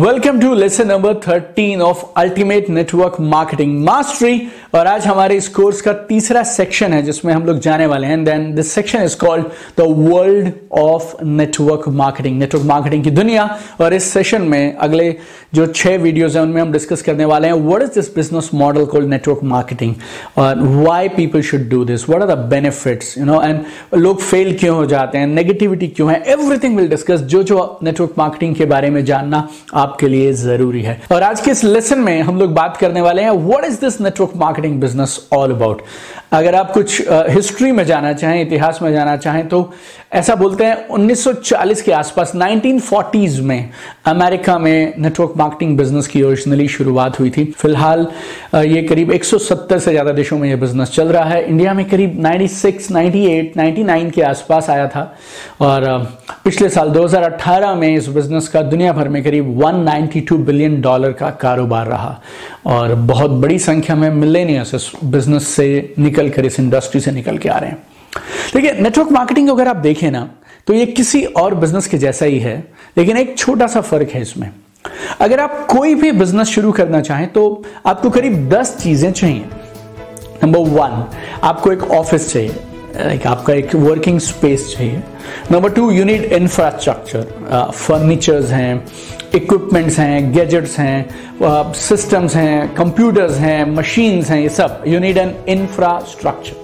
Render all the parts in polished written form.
Welcome to lesson number 13 of ultimate network marketing mastery. और आज हमारे इस कोर्स का तीसरा सेक्शन है जिसमें हम लोग जाने वाले हैं। Then this section is called the world of network marketing, network marketing की दुनिया। और इस सेशन में अगले जो 6 वीडियोस हैं उनमें हम डिस्कस करने वाले हैं what is this business model called network marketing और why people should do this, what are the benefits, and लोग फेल क्यों हो जाते हैं, नेगेटिविटी क्यों है, एवरीथिंग विल डिस्कस। जो नेटवर्क मार्केटिंग के बारे में जानना आपके लिए जरूरी है। और आज के इस लेसन में हम लोग बात करने वाले हैं what is this network marketing business all about. अगर आप कुछ हिस्ट्री में जाना चाहें, इतिहास में जाना चाहें, तो ऐसा बोलते हैं 1940 के आसपास 1940s में अमेरिका में नेटवर्क मार्केटिंग बिजनेस की ओरिजिनली शुरुआत हुई थी। फिलहाल ये करीब 170 से ज्यादा देशों में ये बिजनेस चल रहा है। इंडिया में करीब 96, 98, 99 के आसपास आया था और पिछले साल 2018 में इस बिजनेस का दुनिया भर में करीब $192 बिलियन का कारोबार रहा। और बहुत बड़ी संख्या में मिलेनियर्स इस बिजनेस से निकल कर, इस इंडस्ट्री से निकल के आ रहे हैं। देखिए, नेटवर्क मार्केटिंग अगर आप देखें ना तो ये किसी और बिजनेस के जैसा ही है, लेकिन एक छोटा सा फर्क है इसमें। अगर आप कोई भी बिजनेस शुरू करना चाहें तो आपको करीब 10 चीजें चाहिए। नंबर 1, आपको एक ऑफिस चाहिए, आपका एक वर्किंग स्पेस चाहिए। Number 2, you need infrastructure, furnitures हैं, इक्विपमेंट्स हैं, गैजेट्स हैं, सिस्टम्स हैं, कंप्यूटर्स हैं, मशीन्स हैं, ये सब यू नीड एन इंफ्रास्ट्रक्चर।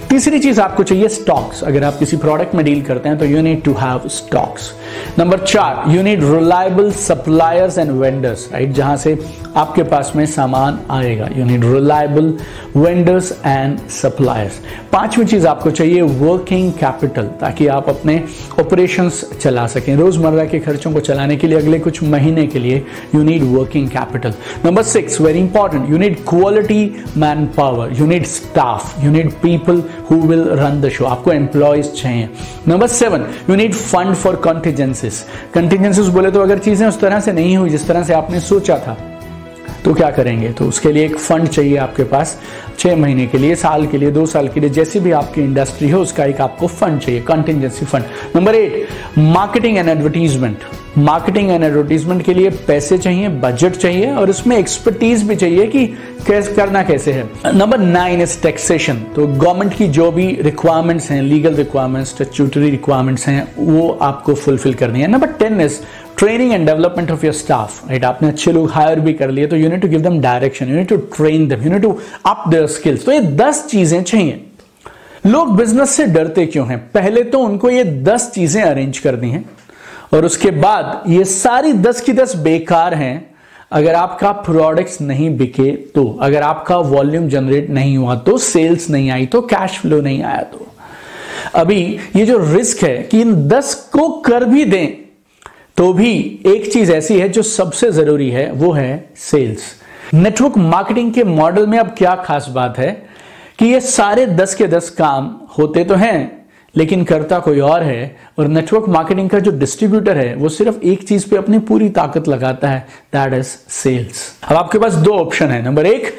तीसरी चीज आपको चाहिए स्टॉक्स। अगर आप किसी प्रोडक्ट में डील करते हैं तो you need to have stocks. Number 4, you need reliable suppliers and vendors, right, जहां से आपके पास में सामान आएगा। You need reliable vendors and suppliers. 5वीं चीज आपको चाहिए वर्किंग कैपिटल, ताकि आप अपने ऑपरेशंस चला सकें। रोजमर्रा के खर्चों को चलाने के लिए अगले कुछ महीने के लिए you need working capital. Number 6, very important, you need quality man power, you need staff, you need people who will run the show, आपको एम्प्लॉयज चाहिए। Number 7, you need fund for contingencies. Contingencies बोले तो अगर चीजें उस तरह से नहीं हुई जिस तरह से आपने सोचा था तो क्या करेंगे, तो उसके लिए एक फंड चाहिए आपके पास। 6 महीने के लिए, साल के लिए, 2 साल के लिए, जैसी भी आपकी इंडस्ट्री हो उसका एक आपको फंड चाहिए, contingency fund. Number 8, marketing and advertisement. Marketing and advertisement के लिए पैसे चाहिए, बजट चाहिए और उसमें एक्सपर्टीज भी चाहिए कि कैसे करना कैसे है। Number 9 is taxation. तो गवर्नमेंट की जो भी रिक्वायरमेंट्स हैं, लीगल रिक्वायरमेंट्स, स्टैट्यूटरी रिक्वायरमेंट्स हैं, वो आपको फुलफिल करनी है। Number 10 is training and development of your staff, right. आपने अच्छे लोग हायर भी कर लिए तो you need to give them direction, you need to train them, you need to up their skills. तो ये 10 चीजें चाहिए। लोग बिजनेस से डरते क्यों हैं? पहले तो उनको ये 10 चीजें अरेंज करनी है और उसके बाद ये सारी 10 की 10 बेकार हैं अगर आपका प्रोडक्ट्स नहीं बिके तो, अगर आपका वॉल्यूम जनरेट नहीं हुआ तो, सेल्स नहीं आई तो, कैश फ्लो नहीं आया तो। अभी ये जो रिस्क है कि इन 10 को कर भी दें तो भी एक चीज ऐसी है जो सबसे जरूरी है, वो है सेल्स। नेटवर्क मार्केटिंग के मॉडल में अब क्या खास बात है कि ये सारे 10 के 10 काम होते तो हैं लेकिन करता कोई और है। और नेटवर्क मार्केटिंग का जो डिस्ट्रीब्यूटर है वो सिर्फ एक चीज पे अपनी पूरी ताकत लगाता है, दैट इज सेल्स। अब आपके पास 2 ऑप्शन है। नंबर 1,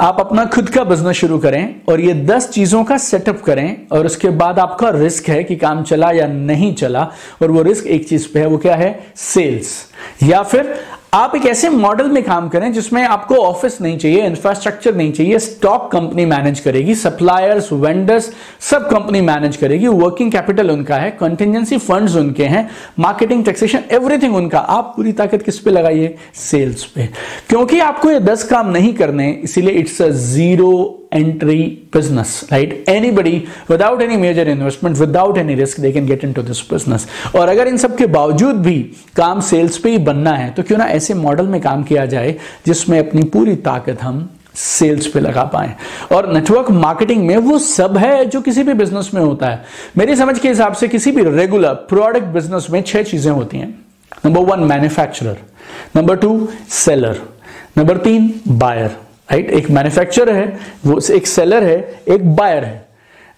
आप अपना खुद का बिजनेस शुरू करें और ये 10 चीजों का सेटअप करें और उसके बाद आपका रिस्क है कि काम चला या नहीं चला, और वो रिस्क एक चीज पे है, वो क्या है? सेल्स। या फिर आप एक ऐसे मॉडल में काम करें जिसमें आपको ऑफिस नहीं चाहिए, इंफ्रास्ट्रक्चर नहीं चाहिए, स्टॉक कंपनी मैनेज करेगी, सप्लायर्स, वेंडर्स सब कंपनी मैनेज करेगी, वर्किंग कैपिटल उनका है, कंटिजेंसी फंड्स उनके हैं, मार्केटिंग, टैक्सेशन, एवरीथिंग उनका। आप पूरी ताकत किस पे लगाइए? सेल्स पे। क्योंकि आपको ये 10 काम नहीं करने, इसीलिए it's a zero entry business, right? Anybody without any major investment, without any risk, they can get into this business. और अगर इन सब के बावजूद भी काम सेल्स पे ही बनना है तो क्यों ना ऐसे मॉडल में काम किया जाए जिसमें अपनी पूरी ताकत हम सेल्स पे लगा पाए। और नेटवर्क मार्केटिंग में वो सब है जो किसी भी बिजनेस में होता है। मेरी समझ के हिसाब से किसी भी रेगुलर प्रोडक्ट बिजनेस में 6 चीजें होती हैं। Number 1, manufacturer. Number 2, seller. Number 3, buyer, right. एक मैन्युफैक्चरर है, वो एक सेलर है, एक बायर है।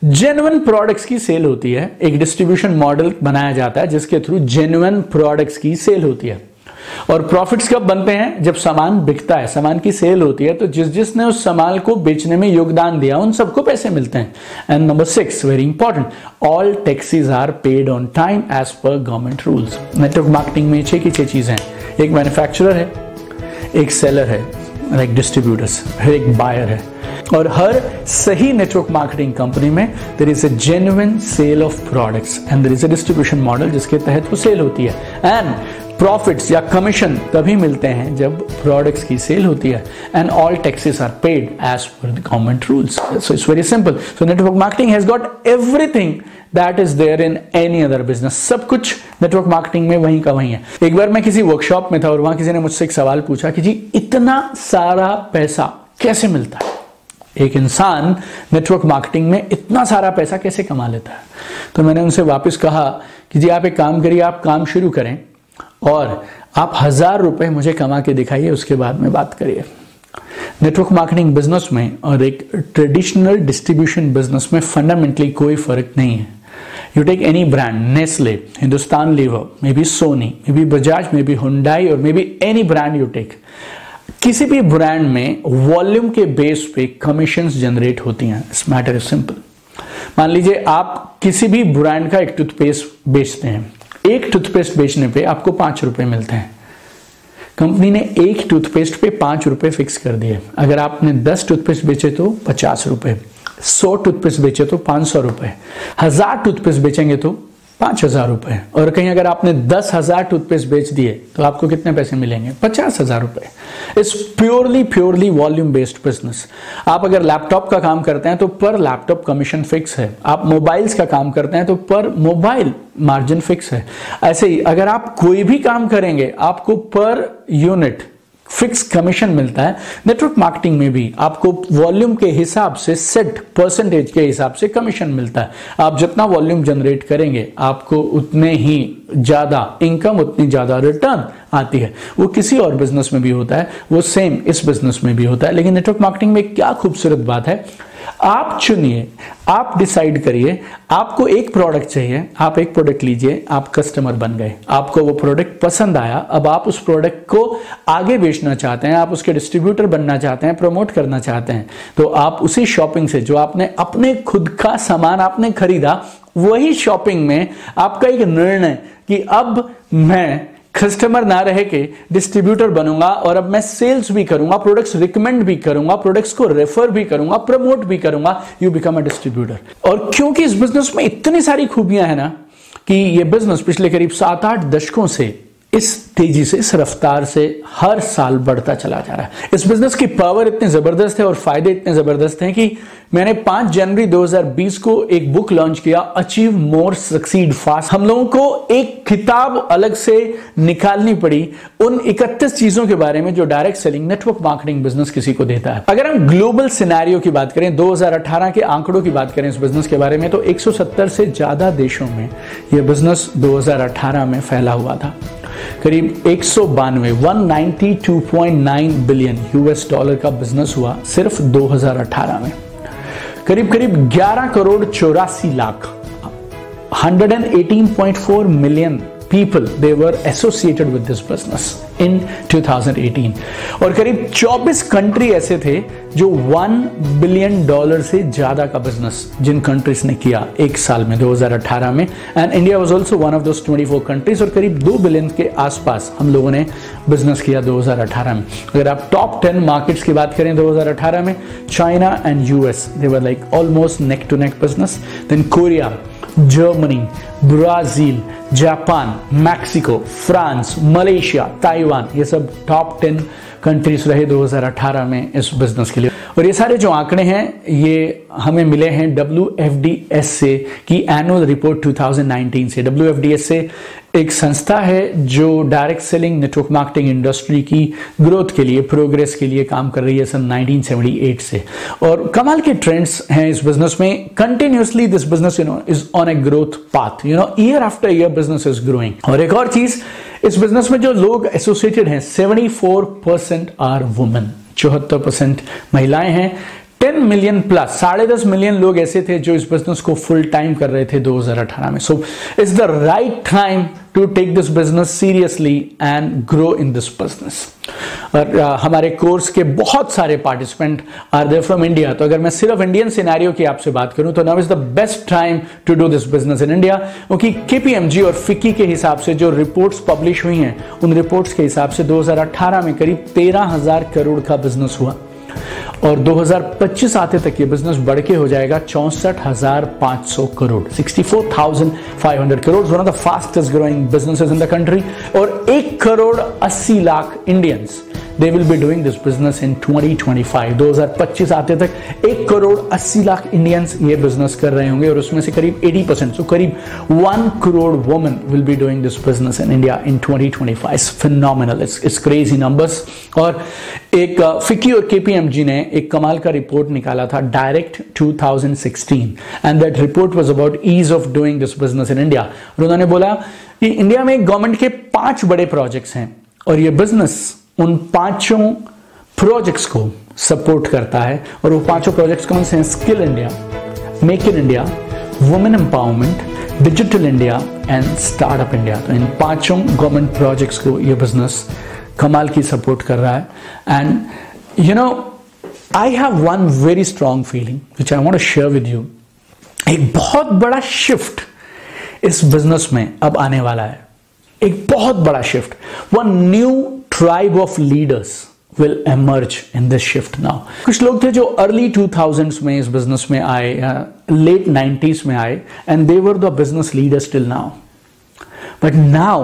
जेन्युइन प्रोडक्ट्स की सेल होती है, एक डिस्ट्रीब्यूशन मॉडल बनाया जाता है जिसके थ्रू जेन्युइन प्रोडक्ट्स की सेल होती है। और प्रॉफिट्स कब बनते हैं? जब सामान बिकता है, सामान की सेल होती है, तो जिसने उस सामान को बेचने में योगदान दिया उन सबको पैसे मिलते हैं। And number 6 very important, all taxes are paid on time as per government rules. Network marketing में 6 की 6 चीजें हैं। एक मैन्युफैक्चरर है, एक सेलर है, लाइक डिस्ट्रीब्यूटर्स, एक बायर है, और हर सही नेटवर्क मार्केटिंग कंपनी में there is a genuine sale of products and there is a distribution model जिसके तहत वो सेल होती है। एंड प्रॉफिट्स या कमीशन तभी मिलते हैं जब प्रोडक्ट्स की सेल होती है। And all taxes are paid as per the government rules. So it's very simple. So network marketing has got everything that is there in any other business. सब कुछ नेटवर्क मार्केटिंग में वहीं का वहीं है। एक बार मैं किसी वर्कशॉप में था और वहां किसी ने मुझसे एक सवाल पूछा कि जी इतना सारा पैसा कैसे मिलता है? एक इंसान नेटवर्क मार्केटिंग में इतना सारा पैसा कैसे कमा लेता है? तो मैंने उनसे वापस कहा कि जी आप एक काम करिए, आप काम शुरू करें और आप 1000 रुपए मुझे कमा के दिखाइए, उसके बाद में बात करिए। नेटवर्क मार्केटिंग बिजनेस में और एक ट्रेडिशनल डिस्ट्रीब्यूशन बिजनेस में फंडामेंटली कोई फर्क नहीं है। You take any brand, Nestle, Hindustan Lever, may be Sony, may be Bajaj, may be Hyundai और may be any brand you take, किसी भी ब्रांड में वॉल्यूम के बेस पे कमीशंस जनरेट होती हैं। इस मैटर इज सिंपल। मान लीजिए आप किसी भी ब्रांड का एक टूथपेस्ट बेचते हैं, एक टूथपेस्ट बेचने पे आपको 5 रुपए मिलते हैं। कंपनी ने एक टूथपेस्ट पे 5 रुपए फिक्स कर दिए। अगर आपने 10 टूथपेस्ट बेचे तो 50 रुपए, 100 टूथपेस्ट बेचे तो 500 रुपए, 1000 टूथपेस्ट बेचेंगे तो 5000 रुपए, और कहीं अगर आपने 10,000 टूथपेस्ट बेच दिए तो आपको कितने पैसे मिलेंगे? 50,000 रुपए। It's purely volume based business. आप अगर लैपटॉप का काम करते हैं तो पर लैपटॉप कमीशन फिक्स है। आप मोबाइल्स का काम करते हैं तो पर मोबाइल मार्जिन फिक्स है। ऐसे ही अगर आप कोई भी काम करेंगे आपको पर यूनिट फिक्स कमीशन मिलता है। नेटवर्क मार्केटिंग में भी आपको वॉल्यूम के हिसाब से सेट परसेंटेज के हिसाब से कमीशन मिलता है। आप जितना वॉल्यूम जनरेट करेंगे आपको उतने ही ज्यादा इनकम, उतनी ज्यादा रिटर्न आती है। वो किसी और बिजनेस में भी होता है, वो सेम इस बिजनेस में भी होता है। लेकिन नेटवर्क मार्केटिंग में क्या खूबसूरत बात है, आप चुनिए, आप डिसाइड करिए, आपको एक प्रोडक्ट चाहिए, आप एक प्रोडक्ट लीजिए, आप कस्टमर बन गए, आपको वो प्रोडक्ट पसंद आया, अब आप उस प्रोडक्ट को आगे बेचना चाहते हैं, आप उसके डिस्ट्रीब्यूटर बनना चाहते हैं, प्रमोट करना चाहते हैं, तो आप उसी शॉपिंग से जो आपने अपने खुद का सामान आपने खरीदा, वही शॉपिंग में आपका एक निर्णय कि अब मैं कस्टमर ना रह के डिस्ट्रीब्यूटर बनूंगा और अब मैं सेल्स भी करूंगा, प्रोडक्ट्स रिकमेंड भी करूंगा, प्रोडक्ट्स को रेफर भी करूंगा, प्रमोट भी करूंगा, यू बिकम अ डिस्ट्रीब्यूटर। और क्योंकि इस बिजनेस में इतनी सारी खूबियां हैं ना कि ये बिजनेस पिछले करीब 7-8 दशकों से इस तेजी से, इस रफ्तार से हर साल बढ़ता चला जा रहा है। इस बिजनेस की पावर इतनी जबरदस्त है और फायदे इतने जबरदस्त हैं कि मैंने 5 जनवरी 2020 को एक बुक लॉन्च किया, अचीव मोर सक्सीड फास्ट। हम लोगों को एक किताब अलग से निकालनी पड़ी उन 31 चीजों के बारे में जो direct selling network marketing business किसी को देता है। अगर हम ग्लोबल सिनेरियो की बात करें, 2018 के आंकड़ों की बात करें इस बिजनेस के बारे में, तो 170 से ज्यादा देशों में यह बिजनेस 2018 में फैला हुआ था। करीब 192.9 बिलियन यूएस डॉलर का बिजनेस हुआ सिर्फ 2018 में। करीब 11 crore 84 lakh 118.4 million people they were associated with this business in 2018 और करीब 24 कंट्री ऐसे थे जो $1 बिलियन से ज्यादा का बिजनेस जिन कंट्रीज ने किया एक साल में 2018 में, and India was also one of those 24 countries, और करीब 2 बिलियन के आसपास हम लोगों ने बिजनेस किया 2018 में। अगर आप टॉप 10 मार्केट्स की बात करें 2018 में, China and US they were like almost neck to neck business, then Korea, Germany, Brazil, Japan, Mexico, France, Malaysia, Taiwan, ये सब टॉप 10 कंट्रीज रहे 2018 में इस बिजनेस के लिए। और ये सारे जो आंकड़े हैं ये हमें मिले हैं WFDSA की एनुअल रिपोर्ट 2019 से। WFDSA एक संस्था है जो direct selling network marketing industry की ग्रोथ के लिए, प्रोग्रेस के लिए काम कर रही है सन 1978 से। और कमाल के ट्रेंड्स हैं इस बिजनेस में। Continuously this business is on a growth path, year after year business is growing. और एक और चीज, इस बिजनेस में जो लोग एसोसिएटेड हैं 74% आर वुमेन, 74% महिलाएं हैं, 10 मिलियन प्लस, 10.5 मिलियन लोग ऐसे थे जो इस बिजनेस को फुल टाइम कर रहे थे 2018 में. So it's the right time to take this business seriously and grow in this business. और हमारे कोर्स के बहुत सारे participant are there from India. तो अगर मैं सिर्फ इंडियन सिनेरियो की आपसे बात करूं तो now is the best time to do this business in India, क्योंकि केपीएमजी और फिक्की के हिसाब से जो रिपोर्ट्स पब्लिश हुई हैं उन रिपोर्ट्स के हिसाब से 2018 में करीब 13,000 करोड़ का बिजनेस हुआ और 2025 आते तक ये बिजनेस बढ़ के हो जाएगा 64,500 crore, 64,500 crore. One of the fastest growing businesses in the country. और 1,80,00,000 Indians they will be doing this business in 2025. 2025 आते तक 1,80,00,000 इंडियंस ये बिजनेस कर रहे होंगे और उसमें से करीब 80%, so करीब 1 crore women will be doing this business in India in 2025. It's phenomenal. It's crazy numbers. और एक फिक्की और केपीएमजी ने एक कमाल का रिपोर्ट निकाला था, direct 2016, and that report was about ease of doing this business in India. और उन्होंने बोला कि इंडिया में गवर्नमेंट के 5 बड़े प्रोजेक्ट्स हैं और ये बिजनेस उन 5 प्रोजेक्ट्स को सपोर्ट करता है. और वो 5 प्रोजेक्ट्स कौन से हैं? Skill India, make in India, women empowerment, digital India and startup India. तो इन 5 गवर्नमेंट प्रोजेक्ट्स को ये बिजनेस कमाल की सपोर्ट कर रहा है. And you know, I have one very strong feeling which I want to share with you. एक बहुत बड़ा शिफ्ट इस बिजनेस में अब आने वाला है, एक बहुत बड़ा shift. One new tribe of leaders will emerge in this shift now. कुछ लोग थे जो early 2000s में इस बिजनेस में आए, late 90s में आए, and they were the business leaders till now. But now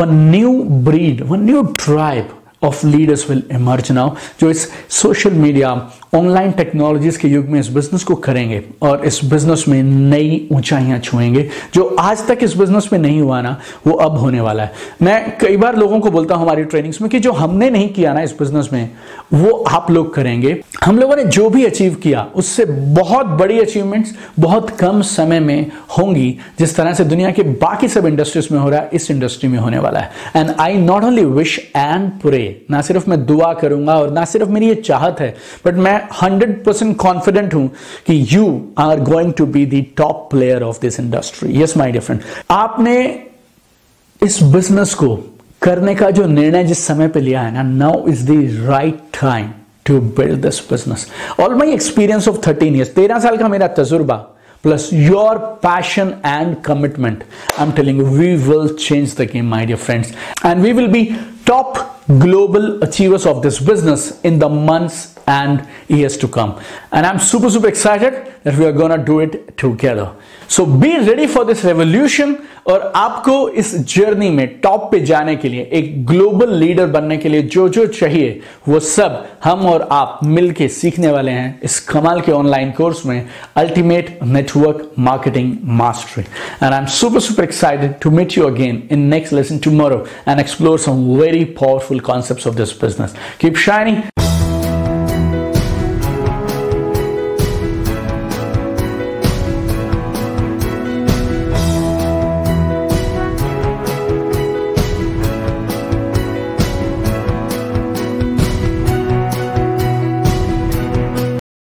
one new breed, one new tribe of leaders will emerge now, जो इस सोशल मीडिया, ऑनलाइन टेक्नोलॉजीज के युग में इस बिजनेस को करेंगे और इस बिजनेस में नई ऊंचाइयां छुएंगे. जो आज तक इस बिजनेस में नहीं हुआ ना, वो अब होने वाला है. मैं कई बार लोगों को बोलता हूं हमारी ट्रेनिंग्स में कि जो हमने नहीं किया ना इस बिजनेस में, वो आप लोग करेंगे. हम लोगों ने जो भी अचीव किया उससे बहुत बड़ी अचीवमेंट्स बहुत कम समय में होंगी. जिस तरह से दुनिया के बाकी सब इंडस्ट्रीज में हो रहा है, इस इंडस्ट्री में होने वाला है. And I not only wish and pray, ना सिर्फ मैं दुआ करूंगा और ना सिर्फ मेरी ये चाहत है, बट मैं 100% कॉन्फिडेंट हूं कि you are going to be the top player of this industry. Yes my dear friend, आपने इस बिजनेस को करने का जो निर्णय जिस समय पे लिया है ना, now is the right time to build this business. All my experience of 13 years, 13 साल का मेरा तजुर्बा plus your passion and commitment, I'm telling you, we will change the game, my dear friends, and we will be top global achievers of this business in the months and years to come. And I'm super excited that we are gonna do it together. So be ready for this revolution. और आपको इस journey में top पे जाने के लिए, एक global leader बनने के लिए जो जो चाहिए वो सब हम और आप मिलके सीखने वाले हैं इस कमाल के ऑनलाइन कोर्स में, ultimate network marketing mastery. And I am super excited to meet you again in next lesson tomorrow and explore some very powerful concepts of this business. Keep shining.